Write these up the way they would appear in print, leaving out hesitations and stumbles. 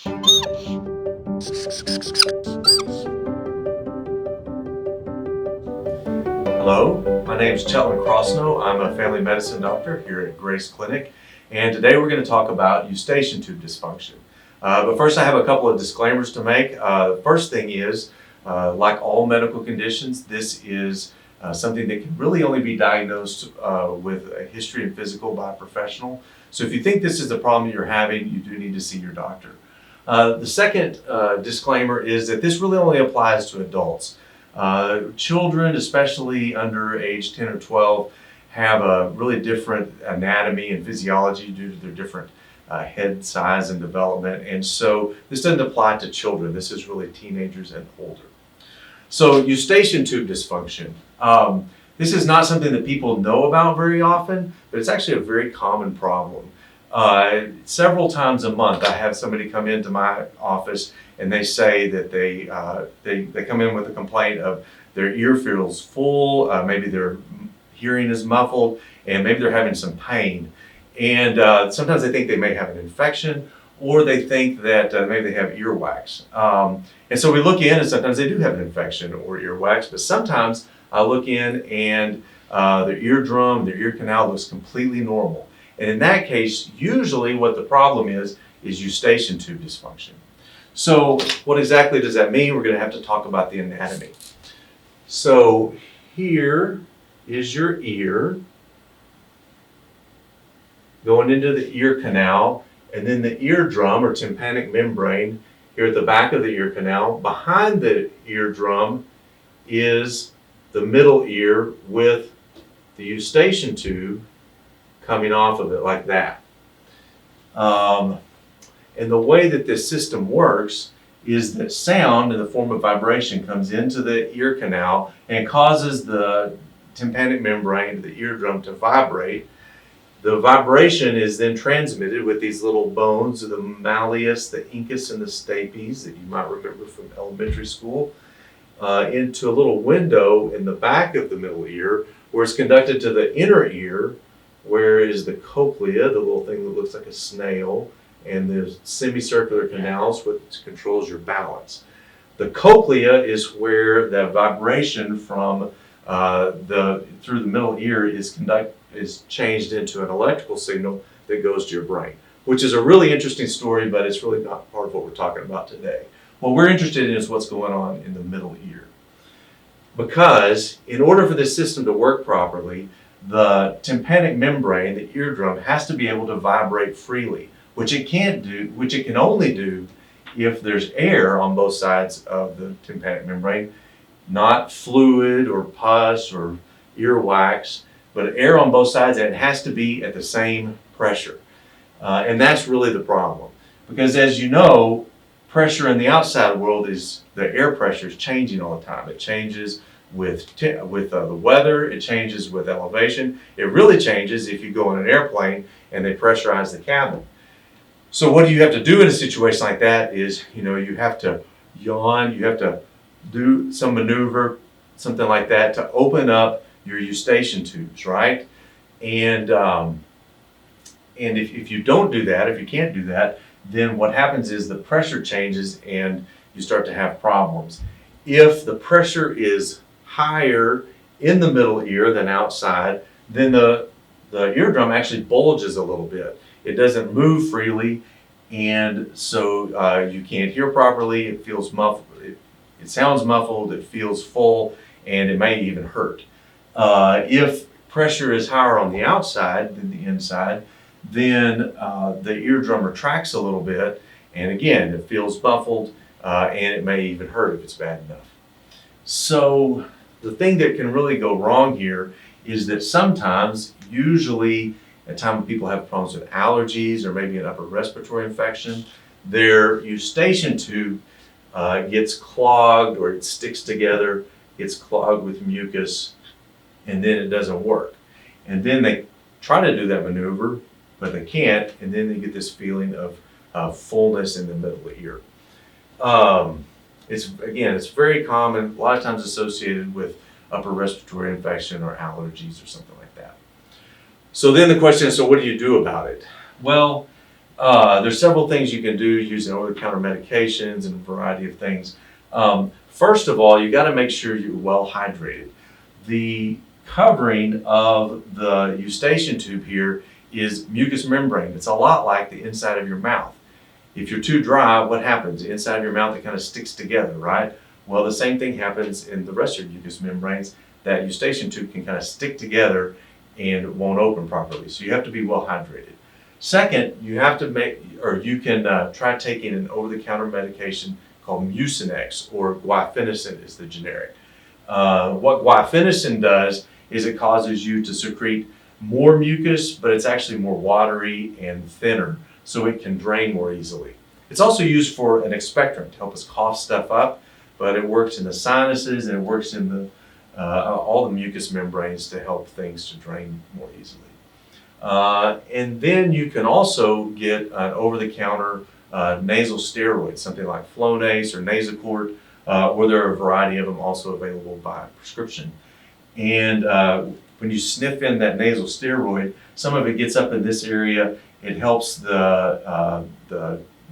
Hello, my name is Chetlen Crossnoe. I'm a family medicine doctor here at Grace Clinic, and today we're going to talk about eustachian tube dysfunction. But first I have a couple of disclaimers to make. The first thing is, like all medical conditions, this is something that can really only be diagnosed with a history and physical by a professional. So if you think this is the problem you're having, you do need to see your doctor. The second disclaimer is that this really only applies to adults. Children, especially under age 10 or 12, have a really different anatomy and physiology due to their different head size and development. And so this doesn't apply to children. This is really teenagers and older. So eustachian tube dysfunction. This is not something that people know about very often, but it's actually a very common problem. Several times a month I have somebody come into my office and they say that they come in with a complaint of their ear feels full, maybe their hearing is muffled, and maybe they're having some pain. And sometimes they think they may have an infection, or they think that maybe they have earwax. And so we look in and sometimes they do have an infection or earwax, but sometimes I look in and their eardrum, their ear canal looks completely normal. And in that case, usually what the problem is eustachian tube dysfunction. So what exactly does that mean? We're going to have to talk about the anatomy. So here is your ear going into the ear canal, and then the eardrum or tympanic membrane here at the back of the ear canal. Behind the eardrum is the middle ear with the eustachian tube coming off of it like that. And the way that this system works is that sound in the form of vibration comes into the ear canal and causes the tympanic membrane, the eardrum, to vibrate. The vibration is then transmitted with these little bones, the malleus, the incus, and the stapes that you might remember from elementary school, into a little window in the back of the middle ear where it's conducted to the inner ear, where is the cochlea, the little thing that looks like a snail, and the semicircular canals, which controls your balance. The cochlea is where the vibration from through the middle ear is changed into an electrical signal that goes to your brain, which is a really interesting story, but it's really not part of what we're talking about today. What we're interested in is what's going on in the middle ear. Because in order for this system to work properly, the tympanic membrane, the eardrum, has to be able to vibrate freely, which it can only do if there's air on both sides of the tympanic membrane, not fluid or pus or earwax, but air on both sides, and it has to be at the same pressure. And that's really the problem. Because as you know, pressure in the outside world is, the air pressure is changing all the time. It changes with the weather, it changes with elevation. It really changes if you go in an airplane and they pressurize the cabin. So what you have to do in a situation like that is, you have to yawn, you have to do some maneuver, something like that, to open up your eustachian tubes, right? And if you don't do that, if you can't do that, then what happens is the pressure changes and you start to have problems. If the pressure is higher in the middle ear than outside, then the eardrum actually bulges a little bit. It doesn't move freely, and so you can't hear properly. It feels muffled. It sounds muffled. It feels full, and it may even hurt. If pressure is higher on the outside than the inside, then the eardrum retracts a little bit, and again, it feels muffled, and it may even hurt if it's bad enough. So the thing that can really go wrong here is that sometimes, usually at a time when people have problems with allergies or maybe an upper respiratory infection, their eustachian tube gets clogged, or it sticks together, gets clogged with mucus, and then it doesn't work. And then they try to do that maneuver, but they can't, and then they get this feeling of fullness in the middle of the ear. It's very common, a lot of times associated with upper respiratory infection or allergies or something like that. So then the question is, so what do you do about it? Well, There's several things you can do using over-the-counter medications and a variety of things. First of all, you got to make sure you're well hydrated. The covering of the eustachian tube here is mucous membrane. It's a lot like the inside of your mouth. If you're too dry, what happens? The inside of your mouth, it kind of sticks together, right? Well, the same thing happens in the rest of your mucous membranes. That eustachian tube can kind of stick together and won't open properly. So you have to be well hydrated. Second, you have to you can try taking an over-the-counter medication called Mucinex, or guaifenesin is the generic. What guaifenesin does is it causes you to secrete more mucus, but it's actually more watery and thinner, so it can drain more easily. It's also used for an expectorant to help us cough stuff up, but it works in the sinuses and it works in the all the mucous membranes to help things to drain more easily. And then you can also get an over-the-counter nasal steroid, something like Flonase or Nasacort, or there are a variety of them also available by prescription. And when you sniff in that nasal steroid, some of it gets up in this area. It helps the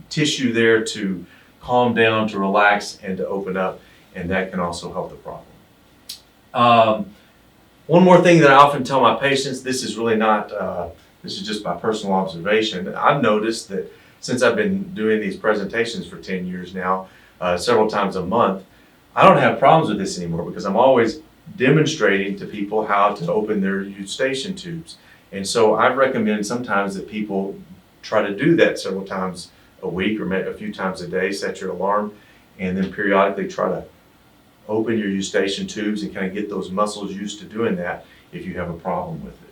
tissue there to calm down, to relax, and to open up, and that can also help the problem. One more thing that I often tell my patients, this is really not, this is just my personal observation. I've noticed that since I've been doing these presentations for 10 years now, several times a month, I don't have problems with this anymore because I'm always demonstrating to people how to open their eustachian tubes. And so I recommend sometimes that people try to do that several times a week or maybe a few times a day, set your alarm, and then periodically try to open your eustachian tubes and kind of get those muscles used to doing that if you have a problem with it.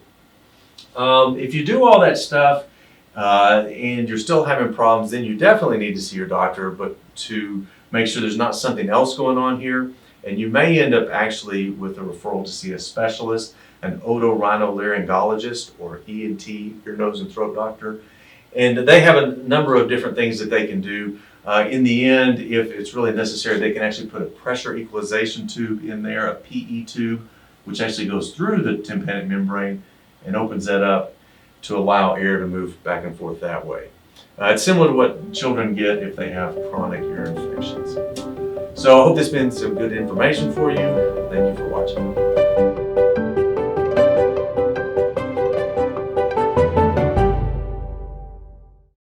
If you do all that stuff and you're still having problems, then you definitely need to see your doctor, but to make sure there's not something else going on here. And you may end up actually with a referral to see a specialist, an otorhinolaryngologist or ENT, ear, nose, and throat doctor. And they have a number of different things that they can do. In the end, if it's really necessary, they can actually put a pressure equalization tube in there, a PE tube, which actually goes through the tympanic membrane and opens that up to allow air to move back and forth that way. It's similar to what children get if they have chronic ear infections. So I hope this has been some good information for you. Thank you for watching.